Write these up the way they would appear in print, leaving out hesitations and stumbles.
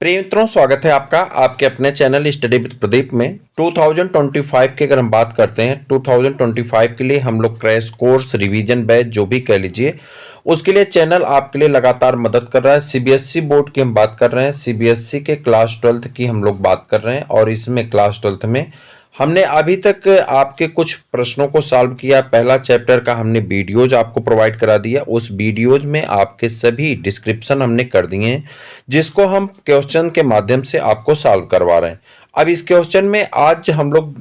प्रिय मित्रों, स्वागत है आपका आपके अपने चैनल स्टडी विद प्रदीप में। 2025 की अगर हम बात करते हैं, 2025 के लिए हम लोग क्रैश कोर्स, रिवीजन बैच जो भी कह लीजिए, उसके लिए चैनल आपके लिए लगातार मदद कर रहा है। सीबीएसई बोर्ड की हम बात कर रहे हैं, सीबीएसई के क्लास 12th की हम लोग बात कर रहे हैं और इसमें क्लास 12th में हमने अभी तक आपके कुछ प्रश्नों को सॉल्व किया। पहला चैप्टर का हमने वीडियोज आपको प्रोवाइड करा दिया, उस वीडियोज में आपके सभी डिस्क्रिप्शन हमने कर दिए हैं, जिसको हम क्वेश्चन के माध्यम से आपको सॉल्व करवा रहे हैं। अब इस क्वेश्चन में आज हम लोग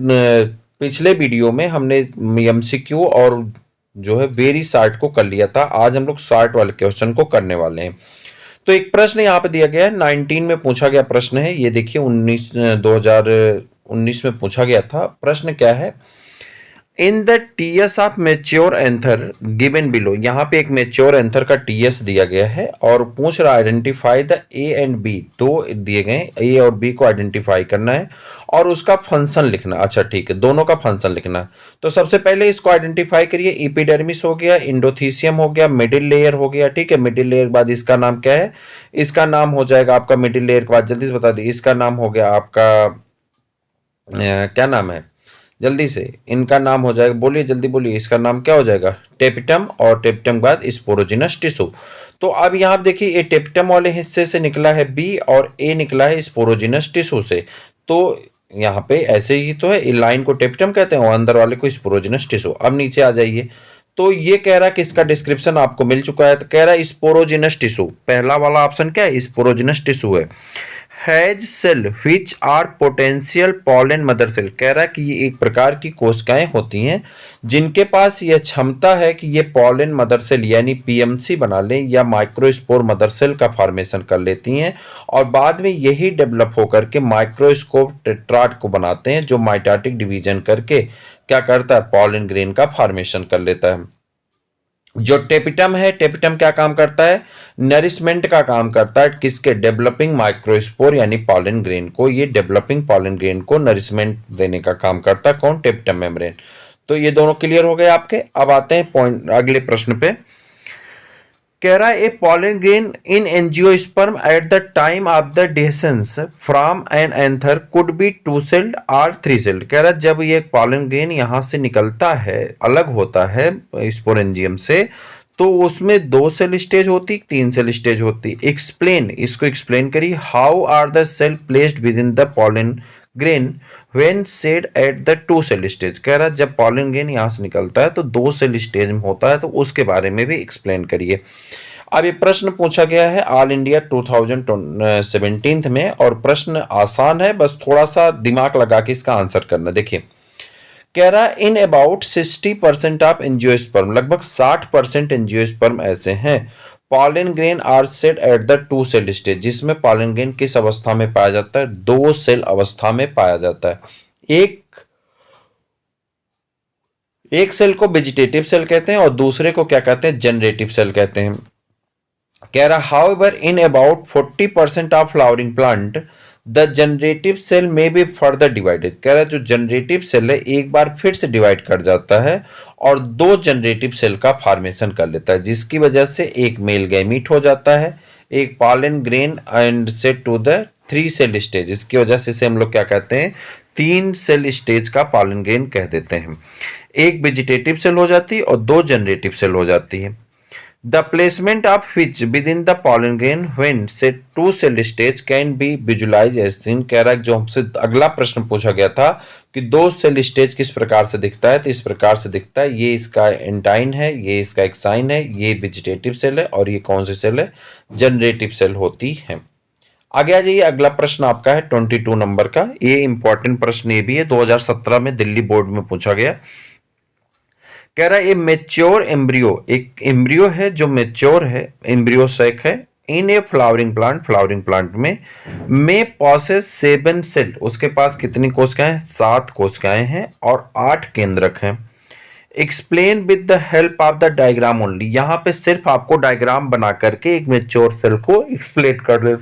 पिछले वीडियो में हमने एमसीक्यू और जो है वेरी शॉर्ट को कर लिया था। आज हम लोग शॉर्ट वाले क्वेश्चन को करने वाले हैं। तो एक प्रश्न यहाँ पे दिया गया है, 19 में पूछा गया प्रश्न है ये। देखिए 2019 में पूछा गया था। प्रश्न क्या है, in the TS of mature anther given below. यहाँ पे एक मेच्योर एंथर का टीएस दिया गया है और पूछ रहा identify the A and B. दो दिए गए, ए और बी को आइडेंटिफाई करना है और उसका फंक्शन लिखना। अच्छा ठीक है, दोनों का फंक्शन लिखना है। तो सबसे पहले इसको आइडेंटिफाई करिए। एपिडर्मिस हो गया, इंडोथीसियम हो गया, मिडिल लेयर हो गया। ठीक है, मिडिल लेयर के बाद इसका नाम क्या है? इसका नाम हो जाएगा आपका, मिडिल लेयर के बाद जल्दी से बता दी, इसका नाम हो गया आपका क्या नाम है? जल्दी से इनका नाम हो जाएगा, बोलिए जल्दी बोलिए, इसका नाम क्या हो जाएगा? टेपिटम। और टेपिटम के बाद स्पोरोजिनस टिश्यू। तो अब यहाँ देखिए, ये टेपिटम वाले हिस्से से निकला है बी और ए निकला है स्पोरोजिनस टिश्यू से। तो यहाँ पे ऐसे ही तो है, इन लाइन को टेपिटम कहते हैं और अंदर वाले को स्पोरोजिनस टिश्यू। अब नीचे आ जाइए, तो ये कह रहा है कि इसका डिस्क्रिप्शन आपको मिल चुका है। तो कह रहा है स्पोरोजिनस टिश्यू, पहला वाला ऑप्शन क्या है? स्पोरोजिनस टिश्यू है। Has cell which are potential pollen mother cell. कह रहा है कि ये एक प्रकार की कोशिकाएं होती हैं जिनके पास यह क्षमता है कि ये पॉलन मदर सेल यानी पीएमसी बना लें या माइक्रोस्पोर मदर सेल का फॉर्मेशन कर लेती हैं और बाद में यही डेवलप होकर के माइक्रोस्कोप टेट्राड को बनाते हैं, जो माइटोटिक डिवीजन करके क्या करता है? पॉलन ग्रेन का फॉर्मेशन कर लेता है। जो टेपिटम है, टेपिटम क्या काम करता है? नरिशमेंट का काम करता है। किसके? डेवलपिंग माइक्रोस्पोर यानी पॉलन ग्रेन को। ये डेवलपिंग पॉलन ग्रेन को नरिशमेंट देने का काम करता है। कौन? Tapetum membrane. तो ये दोनों क्लियर हो गए आपके। अब आते हैं पॉइंट अगले प्रश्न पे। कह रहा है a pollen grain in angiosperm at the time of the dehiscence from an anther could be two celled और थ्री सेल्ड। कह रहा है जब ये पॉलन ग्रेन यहां से निकलता है, अलग होता है स्पोरेंजियम से, तो उसमें 2 सेल स्टेज होती, 3 सेल स्टेज होती। एक्सप्लेन, इसको एक्सप्लेन करिए। How are the cell placed within the pollen grain when said at the 2 cell stage. कह रहा है जब पॉलन ग्रेन यहां से निकलता है तो 2 सेल स्टेज में होता है, तो उसके बारे में भी एक्सप्लेन करिए। अब ये प्रश्न पूछा गया है ऑल इंडिया 2017 में और प्रश्न आसान है, बस थोड़ा सा दिमाग लगा के इसका आंसर करना। देखिए कह रहा है इन अबाउट 60% ऑफ एंजियोस्पर्म, लगभग 60% एंजियोस्पर्म ऐसे हैं pollen grain are set at the 2 cell stage, जिसमें पॉलन ग्रेन किस अवस्था में पाया जाता है? 2 सेल अवस्था में पाया जाता है। एक सेल को वेजिटेटिव सेल कहते हैं और दूसरे को क्या कहते हैं? जनरेटिव सेल कहते हैं। कह रहा however in about 40% of flowering plant the generative cell may be further divided. कह रहा है जो जनरेटिव सेल है एक बार फिर से डिवाइड कर जाता है और 2 जनरेटिव सेल का फॉर्मेशन कर लेता है, जिसकी वजह से एक मेल गैमीट हो जाता है, एक pollen grain and set to the 3 cell stage. इसकी वजह से इसे हम लोग क्या कहते हैं? 3 सेल स्टेज का पॉलन ग्रेन कह देते हैं। एक वेजिटेटिव सेल हो जाती है और 2 जनरेटिव सेल हो जाती है। The placement of which within the pollen grain when set 2 cell stage can be visualized as seen। कह रहा है जो हमसे अगला प्रश्न पूछा गया था कि 2 सेल स्टेज किस प्रकार से दिखता है, तो इस प्रकार से दिखता है। ये इसका एंटाइन है, ये इसका एक्साइन है, ये वेजिटेटिव सेल है और ये कौन सी सेल है? जनरेटिव सेल होती है। आगे आ जाइए, अगला प्रश्न आपका है 22 नंबर का। ये इंपॉर्टेंट प्रश्न ये भी है, 2017 में दिल्ली बोर्ड में पूछा गया। कह रहा है ये मेच्योर एम्ब्रियो, एक एम्ब्रियो है जो मेच्योर है, एम्ब्रियो सैक है इन ए फ्लावरिंग प्लांट, फ्लावरिंग प्लांट में पॉसेस 7 सेल। उसके पास कितनी कोशिकाएं हैं? 7 कोशिकाएं हैं और 8 केंद्रक हैं। Explain with the help of the diagram only. यहाँ पे सिर्फ आपको डायग्राम बना करके एक मेच्योर सेल को एक्सप्लेन कर दे।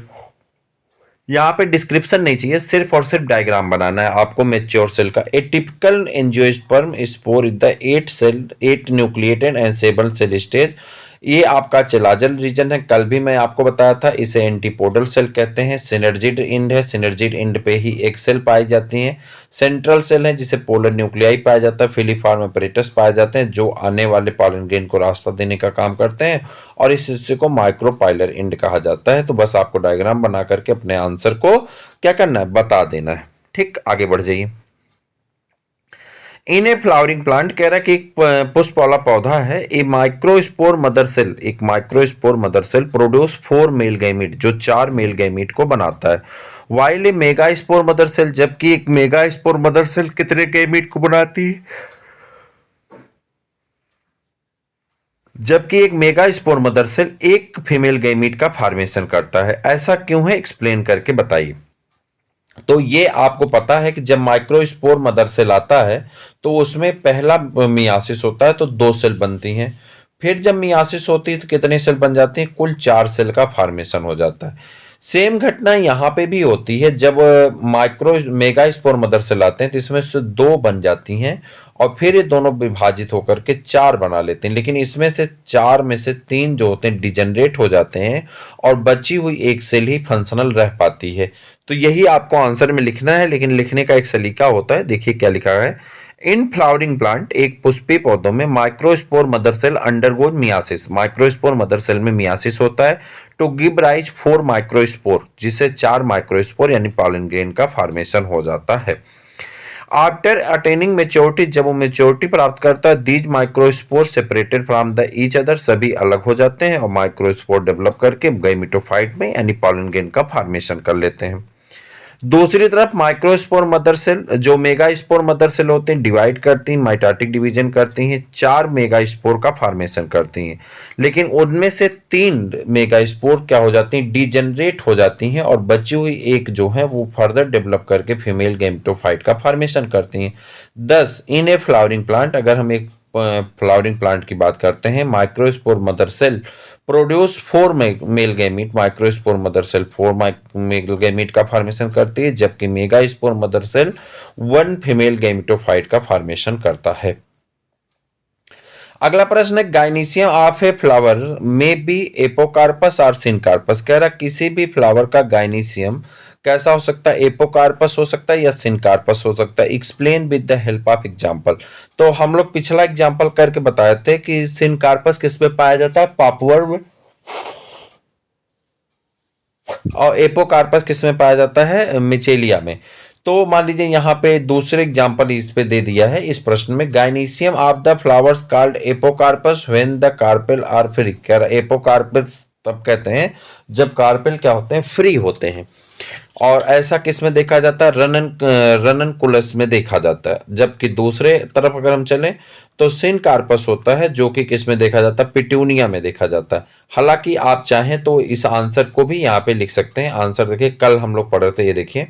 यहाँ पे डिस्क्रिप्शन नहीं चाहिए, सिर्फ और सिर्फ डायग्राम बनाना है आपको मेच्योर सेल का। A typical angiosperm spore is the 8 nucleated and 7 cell stage ये आपका चिलाजल रीजन है, कल भी मैं आपको बताया था, इसे एंटीपोडल सेल कहते हैं। सिनर्जिड एंड है, सिनर्जिड एंड पे ही एक सेल पाई जाती है। सेंट्रल सेल है जिसे पोलर न्यूक्लियाई पाया जाता है। फिलीफॉर्म अपरेटस पाए जाते हैं जो आने वाले पॉलन ग्रेन को रास्ता देने का काम करते हैं, और इस हिस्से को माइक्रोपाइलर एंड कहा जाता है। तो बस आपको डायग्राम बना करके अपने आंसर को क्या करना है, बता देना है। ठीक, आगे बढ़ जाइए। इन ए फ्लावरिंग प्लांट, कह रहा है कि एक पुष्प वाला पौधा है। ए माइक्रोस्पोर मदर सेल, एक microspore mother cell produce 4 male gamete, जो 4 मेल गैमीट को बनाता है। While a megaspore mother cell, जबकि एक मेगा स्पोर मदर सेल कितने गैमीट को बनाती है? जबकि एक मेगा स्पोर मदर सेल एक फीमेल गैमीट का फॉर्मेशन करता है। ऐसा क्यों है, एक्सप्लेन करके बताइए। तो ये आपको पता है कि जब माइक्रोस्पोर मदर सेल आता है तो उसमें पहला मियासिस होता है, तो 2 सेल बनती हैं। फिर जब मियासिस होती है तो कितने सेल बन जाते हैं, कुल 4 सेल का फॉर्मेशन हो जाता है। सेम घटना यहाँ पे भी होती है, जब micro megaspore mother cell आते हैं तो इसमें से 2 बन जाती हैं, और फिर ये दोनों विभाजित होकर के 4 बना लेते हैं। लेकिन इसमें से 4 में से 3 जो होते हैं डिजेनरेट हो जाते हैं, और बची हुई एक सेल ही फंक्शनल रह पाती है। तो यही आपको आंसर में लिखना है, लेकिन लिखने का एक सलीका होता है। देखिए क्या लिखा है। इन फ्लावरिंग प्लांट, एक पुष्पीय पौधों में microspore mother cell undergoes meiosis, microspore mother cell में मियासिस होता है टू गिव राइज 4 माइक्रोस्पोर, जिससे 4 माइक्रोस्पोर यानी पॉलन ग्रेन का फॉर्मेशन हो जाता है। आफ्टर अटेनिंग मेच्योरिटी, जब वो मेच्योरिटी प्राप्त करता है, these microspore separated from the each other, सभी अलग हो जाते हैं और माइक्रोस्पोर डेवलप करके गैमेटोफाइट में यानी पॉलन ग्रेन का फॉर्मेशन कर लेते हैं। दूसरी तरफ माइक्रोस्पोर मदर सेल, जो मेगा स्पोर मदर सेल होते हैं, डिवाइड करती हैं, माइटोटिक डिवीजन करती हैं, 4 मेगा स्पोर का फॉर्मेशन करती हैं। लेकिन उनमें से 3 मेगा स्पोर क्या हो जाती हैं, डीजेनरेट हो जाती हैं, और बची हुई एक जो है वो फर्दर डेवलप करके फीमेल गैमेटोफाइट का फॉर्मेशन करती हैं। 10 इन ए फ्लावरिंग प्लांट, अगर हम एक फ्लावरिंग प्लांट की बात करते हैं, microspore mother cell produce 4 male gamete, microspore mother cell 4 male gamete का फॉर्मेशन करती है, जबकि megaspore mother cell 1 female gametophyte का फॉर्मेशन करता है। अगला प्रश्न है, gynoecium of a flower may be apocarpous और सिनकार्पस, कह रहा किसी भी फ्लावर का गाइनीशियम कैसा हो सकता है, एपोकार्पस हो सकता है या सिनकार्पस हो सकता है। Explain with the help of example. तो हम लोग पिछला एग्जांपल करके बताए थे कि सिनकार्पस किस में पाया जाता है, पापवर में, और एपोकार्पस किस में पाया जाता है, मिचेलिया में। तो मान लीजिए यहाँ पे दूसरे एग्जांपल इस पे दे दिया है इस प्रश्न में, gynoecium of the flowers called apocarpous when the carpel are free, कह रहा एपोकार्पस तब कहते हैं जब कार्पेल क्या होते हैं, फ्री होते हैं। और ऐसा किस में देखा जाता है, रननकुलस में देखा जाता है। जबकि दूसरे तरफ अगर हम चलें तो सिनकार्पस होता है जो कि किस में देखा जाता है, पिट्यूनिया में देखा जाता है। हालांकि आप चाहें तो इस आंसर को भी यहाँ पे लिख सकते हैं। आंसर देखिए, कल हम लोग पढ़ रहे थे, ये देखिए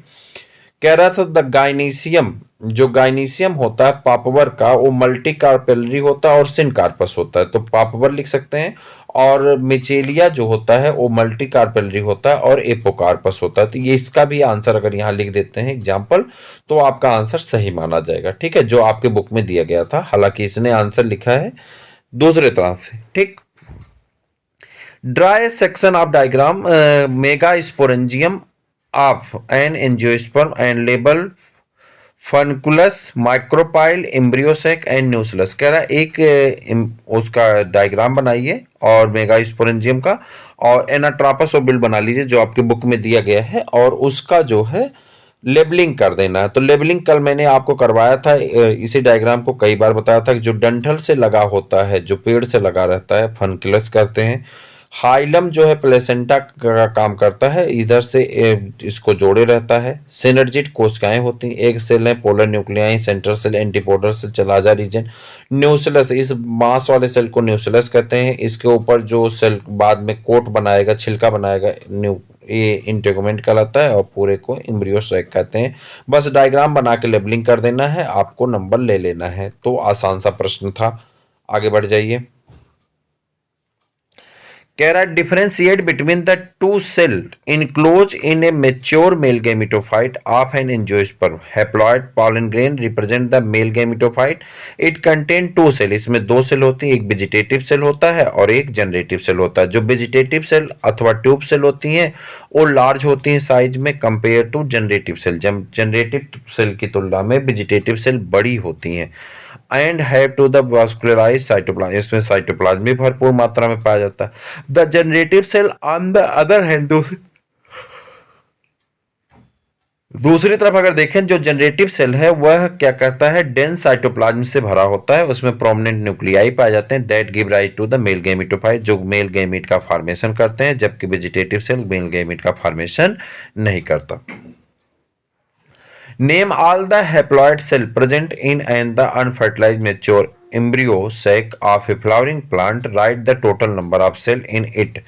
कह रहा था द गाइनीशियम, जो गाइनीशियम होता है पापवर का, वो मल्टी कार्पेलरी होता है और सिनकार्पस होता है, तो पापवर लिख सकते हैं। और मिचेलिया जो होता है वो मल्टी कार्पेलरी होता है और एपोकार्पस होता है। तो ये इसका भी आंसर अगर यहाँ लिख देते हैं एग्जाम्पल, तो आपका आंसर सही माना जाएगा। ठीक है, जो आपके बुक में दिया गया था, हालांकि इसने आंसर लिखा है दूसरे तरह से। ठीक, draw section of diagram megasporangium of an angiosperm and label funiculus micropyle embryo sac and nucellus, कह रहा है एक उसका डायग्राम बनाइए और मेगा स्पोरेंजियम का, और एनाट्रापस बिल बना लीजिए जो आपके बुक में दिया गया है, और उसका जो है लेबलिंग कर देना है। तो लेबलिंग कल मैंने आपको करवाया था, इसी डायग्राम को कई बार बताया था कि जो डंठल से लगा होता है, जो पेड़ से लगा रहता है, फनकुलस करते हैं। हाइलम जो है प्लेसेंटा का काम करता है, इधर से इसको जोड़े रहता है। सिनर्जिड कोशिकाएं होती हैं, एक सेल है polar nuclei, central cell antipodal cell, chalaza region. Nucleus, इस मांस वाले सेल को न्यूक्लियस कहते हैं। इसके ऊपर जो सेल बाद में कोट बनाएगा, छिलका बनाएगा, ये इंटेगुमेंट कहलाता है, और पूरे को एम्ब्रियोसेक कहते हैं। बस डायग्राम बना के लेबलिंग कर देना है, आपको नंबर ले लेना है। तो आसान सा प्रश्न था, आगे बढ़ जाइए। कह रहा है differentiate between the two cell enclose in a mature male gametophyte of an angiosperm haploid pollen grain represent the male gametophyte. It contain two cell, इसमें दो सेल होती है, एक वेजिटेटिव सेल होता है और एक जनरेटिव सेल होता है। जो वेजिटेटिव सेल अथवा ट्यूब सेल होती हैं वो लार्ज होती हैं साइज में compare to generative cell. Generative cell की तुलना में वेजिटेटिव सेल बड़ी होती हैं। And have to the vascularise cytoplasm, इसमें साइटोप्लाज्म भी भरपूर मात्रा में पाया जाता है। The generative cell on the other hand, दूसरी तरफ अगर देखें जो जनरेटिव सेल है वह क्या करता है, डेंस साइटोप्लाज्म से भरा होता है, उसमें प्रोमिनेंट न्यूक्लियाई पाए जाते हैं that give rise to the male gametophyte, जो मेल गैमेट का फॉर्मेशन करते हैं, जबकि वेजिटेटिव सेल मेल गैमेट का फॉर्मेशन नहीं करता। Name all the haploid cell present in and the unfertilized mature embryo sac of a flowering plant. Write the total number of cell in it.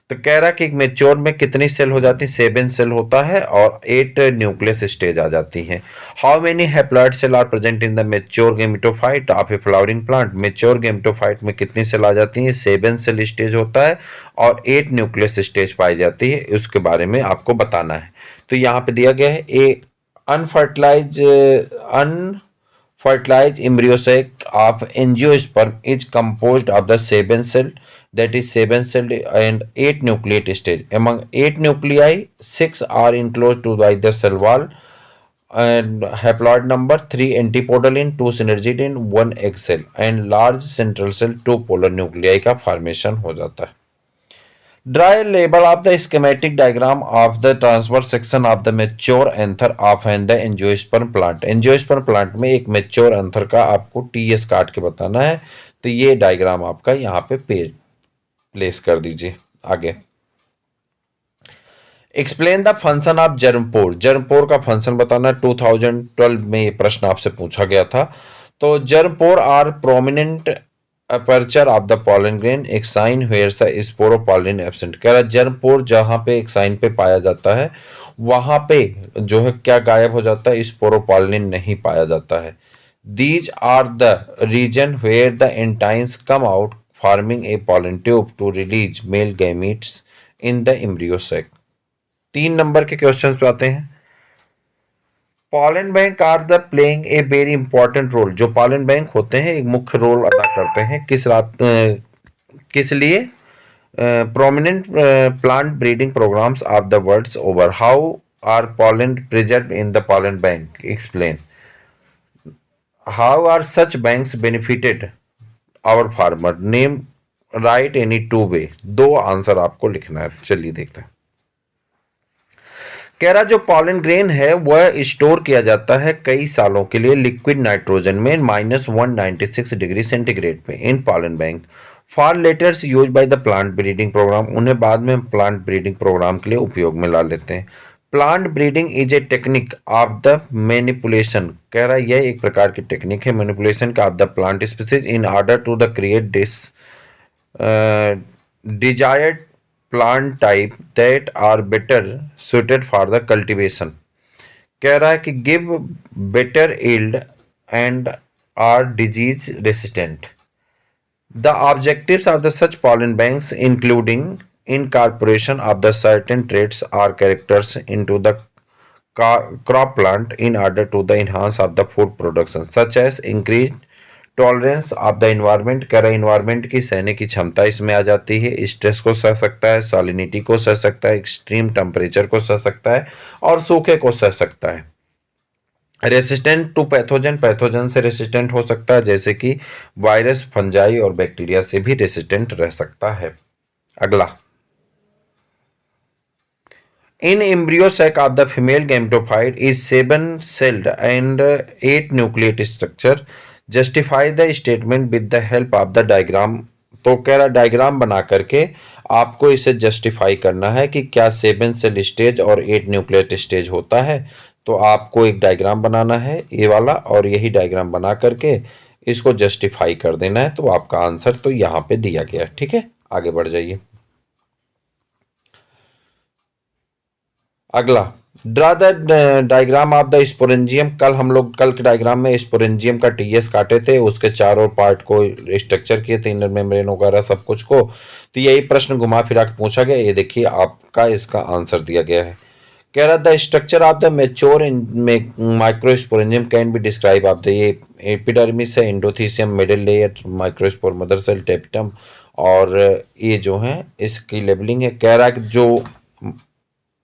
तो कह रहा कि एक मेच्योर में कितनी सेल हो जाती है, 7 सेल होता है और 8 न्यूक्लियस स्टेज आ जाती हैं। How many haploid cell are present in the mature gametophyte of a flowering plant. Mature gametophyte में कितनी सेल आ जाती हैं, 7 सेल स्टेज होता है और 8 न्यूक्लियस स्टेज पाई जाती है, उसके बारे में आपको बताना है। तो यहाँ पे दिया गया है ए unfertilized embryo sac of angiosperm is composed of the 7 cell, that is 7 celled and 8 nucleate stage. Among 8 nuclei, 6 are enclosed to by the cell wall and haploid number 3 antipodal in 2 synergid in 1 egg cell and large central cell 2 polar nuclei का formation हो जाता है। Draw a label of the schematic diagram of the transverse section of the mature anther of and the angiosperm plant. Angiosperm plant में एक mature anther का आपको TS काट के बताना है, तो ये डायग्राम आपका यहाँ पे पेज प्लेस कर दीजिए। आगे explain the function of germ pore, germ pore का फंक्शन बताना। 2012 में ये प्रश्न आपसे पूछा गया था। तो germ pore are prominent aperture of the pollen grain, a sign where the sporopollenin absent. कह रहा जर्मपोर जहां पे एक साइन पे पाया जाता है वहां पे जो है क्या गायब हो जाता है, स्पोरोपॉलिन नहीं पाया जाता है। These are the region where the intines come out forming a pollen tube to release male gametes in the embryo sac. 3 number के क्वेश्चन पे आते हैं। Pollen bank are the playing a very important role, जो pollen bank होते हैं एक मुख्य role अदा करते हैं किस लिए, prominent plant breeding programmes of the worlds over. How are pollen preserve in the pollen bank, explain. How are such banks benefited our farmer, name write any two way. 2 answer आपको लिखना है, चलिए देखते हैं। कह रहा जो पॉलन ग्रेन है वह स्टोर किया जाता है कई सालों के लिए लिक्विड नाइट्रोजन में -196 डिग्री सेंटीग्रेड पे in pollen bank. For later use by the plant breeding programme, उन्हें बाद में हम प्लांट ब्रीडिंग प्रोग्राम के लिए उपयोग में ला लेते हैं। Plant breeding is a technique of the manipulation, कह रहा है यह एक प्रकार की टेक्निक है मैनिपुलेशन का of the plant species in order to the create this desired plant type that are better suited for the cultivation. कह रहा है कि give better yield and are disease resistant. The objectives of the such pollen banks including incorporation of the certain traits or characters into the crop plant in order to the enhance of the food production such as increased tolerance of the environment. कह रहा है environment की सहने की क्षमता इसमें आ जाती है, स्ट्रेस को सह सकता है, सॉलिनिटी को सह सकता है, एक्सट्रीम टेम्परेचर को सह सकता है और सूखे को सह सकता है। रेसिस्टेंट टू पैथोजन, पैथोजन से रेसिस्टेंट हो सकता है जैसे कि वायरस, फंजाई और बैक्टीरिया से भी रेसिस्टेंट रह सकता है। अगला in embryo sac of the female gametophyte is 7 celled and 8 nucleate structure. Justify the statement with the help of the diagram। तो कह रहा डायग्राम बना करके आपको इसे जस्टिफाई करना है कि क्या 7 सेल स्टेज और 8 न्यूक्लिएट स्टेज होता है। तो आपको एक डायग्राम बनाना है ये वाला और यही डायग्राम बना करके इसको जस्टिफाई कर देना है। तो आपका आंसर तो यहाँ पे दिया गया है। ठीक है, आगे बढ़ जाइए। अगला draw the diagram of the sporangium. कल के डायग्राम में स्पोरेंजियम का टीएस काटे थे, उसके चारों पार्ट को स्ट्रक्चर किए थे, इनर मेम्ब्रेन वगैरह सब कुछ को। तो यही प्रश्न घुमा फिरा के पूछा गया। ये देखिए आपका इसका आंसर दिया गया है। कह रहा the structure of the mature microsporangium can be describe of the, ये एपिडर्मिस है, endothecium, middle layer, microspore, mother cell, tapetum, और ये जो है इसकी लेबलिंग है। कह रहा है कि जो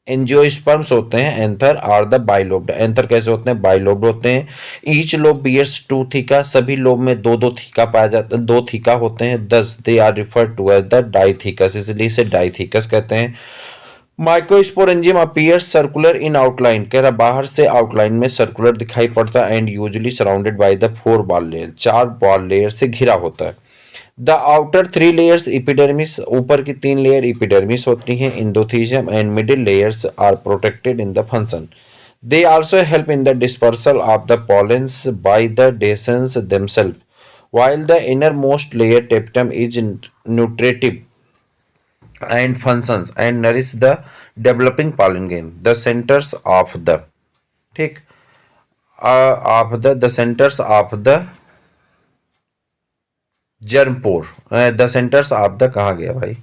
एंजियोस्पर्म्स होते हैं anther are the bilobed. Anther कैसे होते हैं? बाइलोब्ड होते हैं। Each lobe bears two theca, सभी लोब में दो दो थीका पाया जाता है, दो थीका होते हैं। Thus they are referred to as the dithecous, इसलिए इसे डाइथीकस कहते हैं। Microsporangium appears circular in outline. कह रहा बाहर से आउटलाइन में सर्कुलर दिखाई पड़ता है and usually surrounded by the four wall layer, चार बॉल लेयर से घिरा होता है। The outer three layers epidermis, ऊपर की तीन लेयर इपिडर्मिस होती हैं। Endothecium and middle layers are protected in the function. They also help in the dispersal of the pollens by the dehiscence themselves, while the innermost layer tapetum is nutritive and functions and nourish the developing pollen grain. The centers of the, ठीक, of the centers of the germpore, the centers of the, कहाँ गया भाई,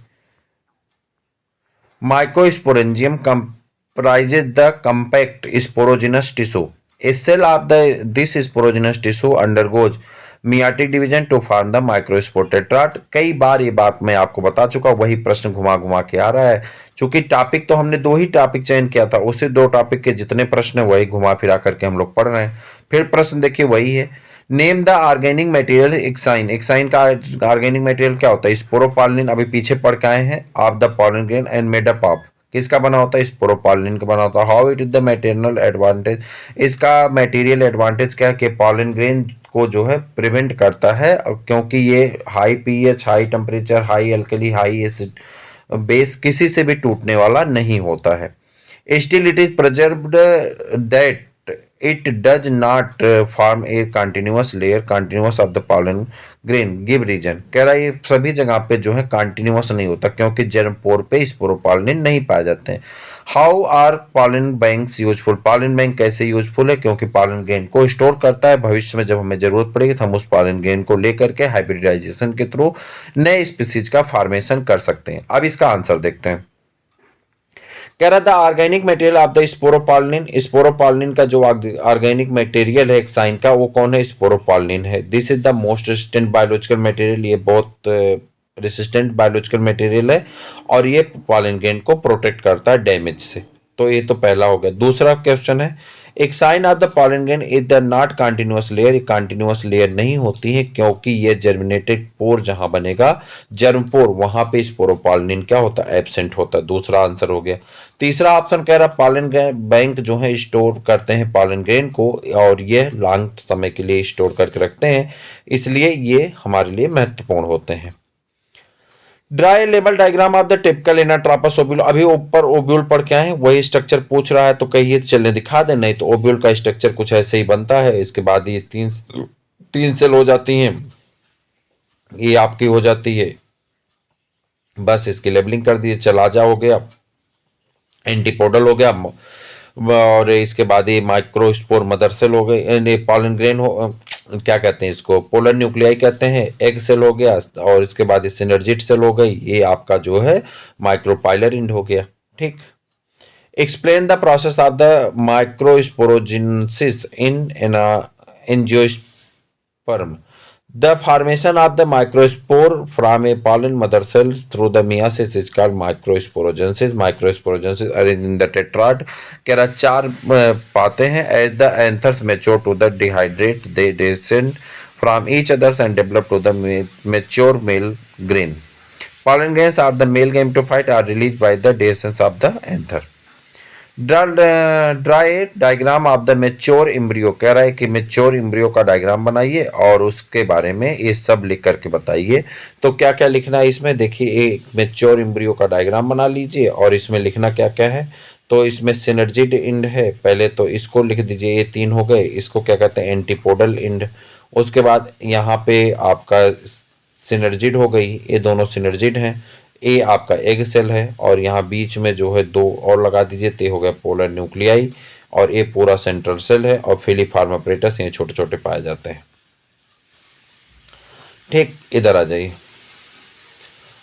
Mycosporangium comprises the compact sporogenous tissue. A cell of this sporogenous tissue undergoes meiotic division to form the microspore tetrad. कई बार ये बात मैं आपको बता चुका, वही प्रश्न घुमा घुमा के आ रहा है। चूंकि टॉपिक तो हमने दो ही टॉपिक चयन किया था, उसी दो टॉपिक के जितने प्रश्न है वही घुमा फिरा करके हम लोग पढ़ रहे हैं। फिर प्रश्न देखिए वही है। Name the organic material exine. Exine का ऑर्गेनिक मटेरियल क्या होता है? स्पोरोपालिन, अभी पीछे पढ़ के आए हैं, of the pollen grain and made up of, किसका बना होता है? स्पोरोपालिन का बना होता है। How it is the material advantage, इसका मटेरियल एडवांटेज क्या है कि पॉलन ग्रेन को जो है प्रिवेंट करता है, क्योंकि ये high pH, high temperature, high alkali, high acid base किसी से भी टूटने वाला नहीं होता है। Still it is preserved that it does not form a continuous layer continuous of the pollen grain give region। कह रहा है ये सभी जगह पे जो है कंटिन्यूअस नहीं होता, क्योंकि जर्मपोर पे स्पोरोपोलिन नहीं पाए जाते हैं। How are pollen banks useful, pollen bank कैसे यूजफुल है? क्योंकि पॉलन ग्रेन को स्टोर करता है, भविष्य में जब हमें जरूरत पड़ेगी तो हम उस पॉलन ग्रेन को लेकर के हाइब्रिडाइजेशन के थ्रू नए स्पीसीज का फॉर्मेशन कर सकते हैं। अब इसका आंसर देखते हैं। कह रहा था ऑर्गेनिक मटेरियल ऑफ द स्पोरोपालिन, स्पोरोपालिन का जो ऑर्गेनिक मटेरियल है एक्साइन का, वो कौन है? स्पोरोपालिन है। This is the most resistant biological material, ये बहुत रेसिस्टेंट बायोलॉजिकल मटेरियल है और ये पॉलन ग्रेन को प्रोटेक्ट करता है डैमेज से। तो ये तो पहला हो गया। दूसरा क्वेश्चन है, एक sign of the pollen grain is the not continuous layer, continuous layer नहीं होती है, क्योंकि ये जर्मिनेटेड पोर जहां बनेगा, जर्म पोर, वहां पे स्पोरोपालिन क्या होता है? एब्सेंट होता है। दूसरा आंसर हो गया। तीसरा ऑप्शन कह रहा पॉलन बैंक जो है स्टोर करते हैं पॉलन ग्रेन को, और ये लॉन्ग समय के लिए स्टोर करके रखते हैं, इसलिए ये हमारे लिए महत्वपूर्ण होते हैं। Draw label diagram of the typical anatropous ovule. अभी ऊपर ओव्यूल पढ़ के आए हैं, वही स्ट्रक्चर पूछ रहा है तो कहिए चलने दिखा दे, नहीं तो ओव्यूल का स्ट्रक्चर कुछ ऐसे ही बनता है। इसके बाद ये तीन सेल हो जाती हैं, ये आपकी हो जाती है, बस इसकी लेबलिंग कर दिए। चलाजा हो गया, एंटीपोडल हो गया, और इसके बाद ये माइक्रोस्पोर मदर सेल हो गई, पॉलन ग्रेन हो, क्या कहते हैं इसको, पोलर न्यूक्लियाई कहते हैं, एग सेल हो गया, और इसके बाद सिनर्जिट सेल हो गई, ये आपका जो है माइक्रोपाइलर इंड हो गया। ठीक। Explain the process of the microsporogenesis in angiosperm. The formation of the microspore from a pollen mother cells through the meiosis is called microsporogenesis. Microsporogenesis arranged in the tetrad। कह रहा चार पाते हैं। As the anthers mature to the dehydrate, they descend from each other and develop to the mature male grain. Pollen grains are the male gametophyte are released by the dehiscence of the anther। Dry diagram of the mature embryo. कह रहा है कि mature embryo का diagram बनाइए और उसके बारे में ये सब लिख करके बताइए। तो क्या क्या लिखना है इसमें? देखिए, एक मेच्योर एम्ब्रियो का डायग्राम बना लीजिए और इसमें लिखना क्या क्या है। तो इसमें सिनर्जिड इंड है, पहले तो इसको लिख दीजिए, ये तीन हो गए। इसको क्या कहते हैं? Antipodal end. उसके बाद यहाँ पे आपका सिनर्जिड हो गई, ये दोनों सिनर्जिड हैं। ए आपका एग सेल है और यहाँ बीच में जो है 2 और लगा दीजिए, तो हो गया पोलर न्यूक्लियाई, और ये पूरा सेंट्रल सेल है, और फिलीफॉर्म अपरेटस ये छोटे छोटे पाए जाते हैं। ठीक, इधर आ जाइए।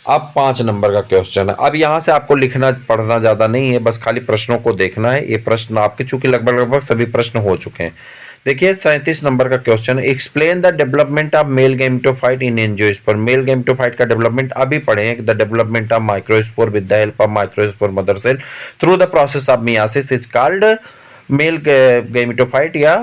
अब 5 नंबर का क्वेश्चन है। अब यहाँ से आपको लिखना पढ़ना ज़्यादा नहीं है, बस खाली प्रश्नों को देखना है। ये प्रश्न आपके चूंकि लगभग लगभग सभी प्रश्न हो चुके हैं। देखिए 37 नंबर का क्वेश्चन है, explain the development of male gametophyte in angiosperm. Male gametophyte का डेवलपमेंट अभी पढ़े हैं, the development of microspore with the help of microspore mother cell through the process of meiosis is called male gametophyte या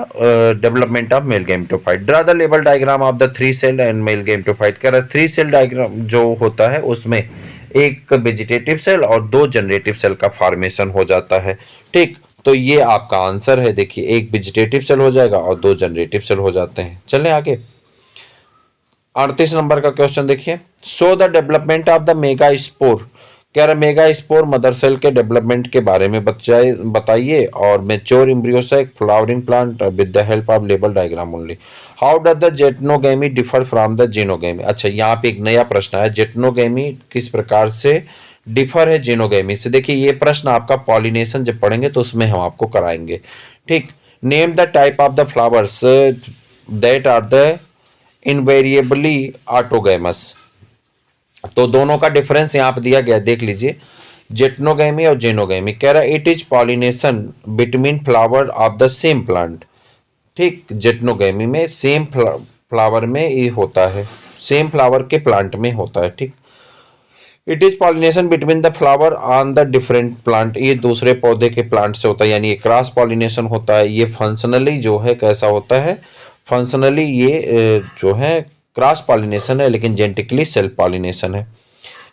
development of male gametophyte. Draw the label diagram of the 3 cell and male gametophyte. कह रहा है 3 cell diagram जो होता है उसमें एक vegetative cell और 2 जनरेटिव सेल का फॉर्मेशन हो जाता है। ठीक, तो ये आपका आंसर है। देखिए एक वेजिटेटिव सेल हो जाएगा और 2 जनरेटिव सेल हो जाते हैं। चलें आगे। 38 नंबर का क्वेश्चन देखिए, show the development of the megaspore. कह रहा मेगा स्पोर मदर सेल के डेवलपमेंट के बारे में बताइए, और mature embryo sac flowering plant with the help of label diagram only. How does the geitonogamy differ from the xenogamy. अच्छा, यहाँ पे एक नया प्रश्न है, जेटनोगेमी किस प्रकार से डिफर है जीनोगेमी से। देखिए ये प्रश्न आपका पॉलिनेशन जब पढ़ेंगे तो उसमें हम आपको कराएंगे। ठीक, name the type of the flowers that are the invariably autogamous. तो दोनों का डिफरेंस यहाँ पे दिया गया, देख लीजिए, जेटनोगेमी और जेनोगेमी। कह रहा है it is pollination between flower of the same plant. ठीक, जेटनोगेमी में सेम फ्लावर में ये होता है, सेम फ्लावर के प्लांट में होता है। ठीक, it is pollination between the flower on the different plant, ये दूसरे पौधे के प्लांट से होता है, यानी ये क्रॉस पॉलिनेशन होता है। ये फंक्शनली जो है कैसा होता है, फंक्शनली ये जो है क्रॉस पॉलिनेशन है, लेकिन जेनेटिकली सेल्फ पॉलिनेशन है।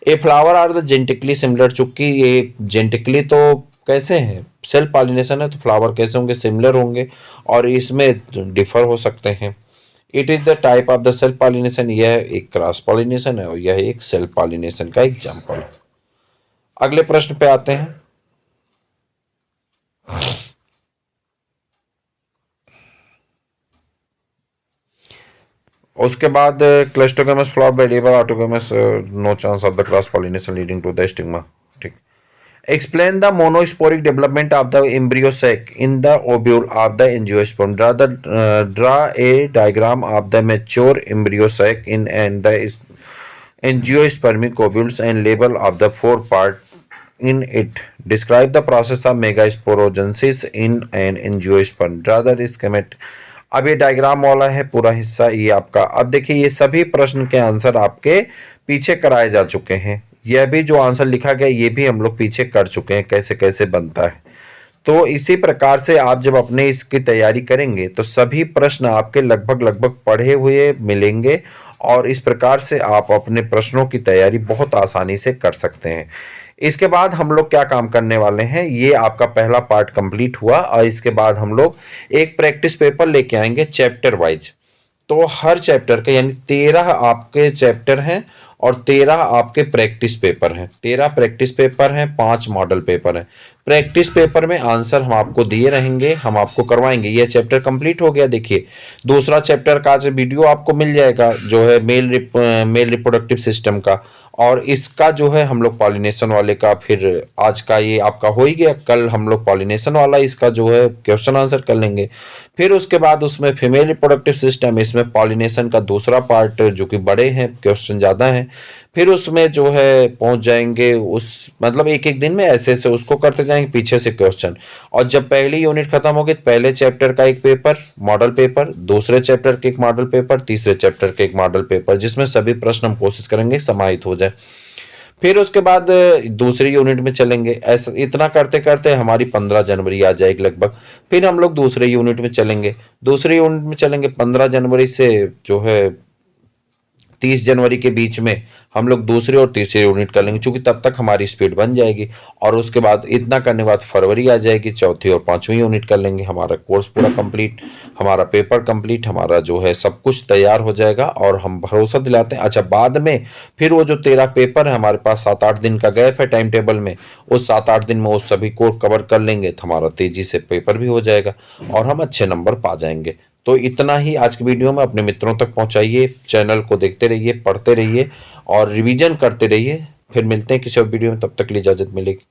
A flower are the genetically similar, चूंकि ये जेनेटिकली तो कैसे हैं, सेल्फ पॉलिनेशन है, तो फ्लावर कैसे होंगे, सिमिलर होंगे, और इसमें डिफर हो सकते हैं। It is the type of the self pollination, यह एक क्रॉस पॉलिनेशन है और यह एक सेल्फ पॉलिनेशन का एग्जाम्पल। अगले प्रश्न पे आते हैं। उसके बाद cleistogamous flowers variable autogamous no chance of the cross pollination leading to the stigma. ठीक, explain the monosporic development of the embryo sac in the ovule of the angiosperm. Draw a diagram of the mature embryo sac in and the angiospermic ovules and label of the 4 parts in it. Describe the process of megasporogenesis in an angiosperm. Draw the schematic. अब ये diagram वाला है पूरा हिस्सा ये आपका। अब देखिए ये सभी प्रश्न के आंसर आपके पीछे कराए जा चुके हैं। यह भी जो आंसर लिखा गया ये भी हम लोग पीछे कर चुके हैं, कैसे कैसे बनता है। तो इसी प्रकार से आप जब अपने इसकी तैयारी करेंगे तो सभी प्रश्न आपके लगभग लगभग पढ़े हुए मिलेंगे, और इस प्रकार से आप अपने प्रश्नों की तैयारी बहुत आसानी से कर सकते हैं। इसके बाद हम लोग क्या काम करने वाले हैं, ये आपका पहला पार्ट कंप्लीट हुआ, और इसके बाद हम लोग एक प्रैक्टिस पेपर लेके आएंगे चैप्टर वाइज। तो हर चैप्टर के यानी 13 आपके चैप्टर हैं और 13 आपके प्रैक्टिस पेपर हैं। 13 प्रैक्टिस पेपर हैं, 5 मॉडल पेपर हैं। प्रैक्टिस पेपर में आंसर हम आपको दिए रहेंगे, हम आपको करवाएंगे। यह चैप्टर कंप्लीट हो गया। देखिए दूसरा चैप्टर का आज वीडियो आपको मिल जाएगा जो है मेल रिप्रोडक्टिव सिस्टम का, और इसका जो है हम लोग पॉलिनेशन वाले का, फिर आज का ये आपका हो ही गया। कल हम लोग पॉलिनेशन वाला इसका जो है क्वेश्चन आंसर कर लेंगे। फिर उसके बाद उसमें फीमेल रिप्रोडक्टिव सिस्टम, इसमें पॉलिनेशन का दूसरा पार्ट जो कि बड़े हैं, क्वेश्चन ज़्यादा हैं। फिर उसमें जो है पहुंच जाएंगे, उस मतलब एक एक दिन में ऐसे ऐसे उसको करते जाएंगे पीछे से क्वेश्चन। और जब पहली यूनिट खत्म होगी पहले चैप्टर का एक पेपर मॉडल पेपर, दूसरे चैप्टर के एक मॉडल पेपर, तीसरे चैप्टर के एक मॉडल पेपर, जिसमें सभी प्रश्न हम कोशिश करेंगे समाहित हो जाए। फिर उसके बाद दूसरी यूनिट में चलेंगे। ऐसा इतना करते करते हमारी 15 जनवरी आ जाएगी लगभग। फिर हम लोग दूसरे यूनिट में चलेंगे। दूसरी यूनिट में चलेंगे 15 जनवरी से जो है 30 जनवरी के बीच में हम लोग दूसरी और तीसरी यूनिट कर लेंगे, क्योंकि तब तक हमारी स्पीड बन जाएगी। और उसके बाद इतना करने के बाद फरवरी आ जाएगी, चौथी और पांचवी यूनिट कर लेंगे। हमारा कोर्स पूरा कंप्लीट, हमारा पेपर कंप्लीट, हमारा जो है सब कुछ तैयार हो जाएगा, और हम भरोसा दिलाते हैं। अच्छा, बाद में फिर वो जो 13 पेपर है हमारे पास 7-8 दिन का गैप है टाइम टेबल में, उस 7-8 दिन में वो सभी को कवर कर लेंगे तो हमारा तेजी से पेपर भी हो जाएगा और हम अच्छे नंबर पा जाएंगे। तो इतना ही आज की वीडियो में, अपने मित्रों तक पहुंचाइए, चैनल को देखते रहिए, पढ़ते रहिए और रिवीजन करते रहिए। फिर मिलते हैं किसी और वीडियो में, तब तक के लिए इजाजत मिलेगी।